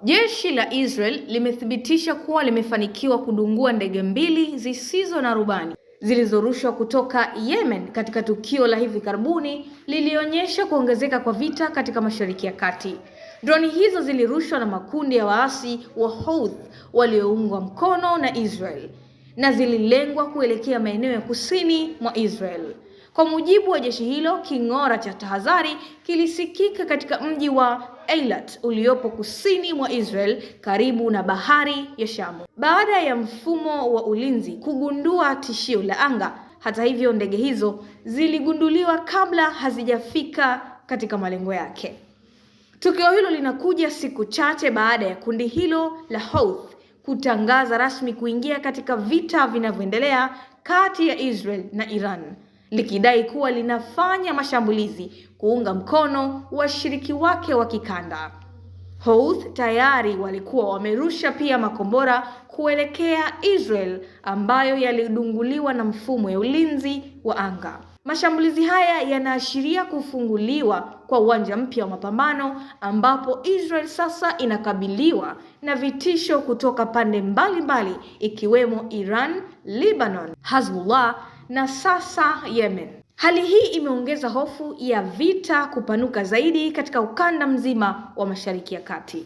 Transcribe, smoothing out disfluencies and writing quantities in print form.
Jeshi la Israel limethibitisha kuwa limefanikiwa kudungua ndege mbili zisizo na rubani zilizorushwa kutoka Yemen katika tukio la hivi karibuni lilionyesha kuongezeka kwa vita katika Mashariki ya Kati. Droni hizo zilirushwa na makundi ya waasi wa Houthi walioungwa mkono na Israel na zililengwa kuelekea maeneo ya kusini mwa Israel. Kwa mujibu wa jeshi hilo, king'ora cha tahadhari kilisikika katika mji wa Eilat uliopo kusini mwa Israel karibu na bahari ya Shamu, baada ya mfumo wa ulinzi kugundua tishio la anga. Hata hivyo, ndege hizo ziligunduliwa kabla hazijafika katika malengo yake. Tukio hilo linakuja siku chache baada ya kundi hilo la Houthi kutangaza rasmi kuingia katika vita vinavyoendelea kati ya Israel na Iran, likidai kuwa linafanya mashambulizi kuunga mkono washiriki wake wa kikanda. Houthi tayari walikuwa wamerusha pia makombora kuelekea Israel ambayo yalidunguliwa na mfumo ya ulinzi wa anga. Mashambulizi haya yanaashiria kufunguliwa kwa uwanja mpya wa mapambano ambapo Israel sasa inakabiliwa na vitisho kutoka pande mbalimbali ikiwemo Iran, Lebanon, Hezbollah na sasa Yemen. Hali hii imeongeza hofu ya vita kupanuka zaidi katika ukanda mzima wa Mashariki ya Kati.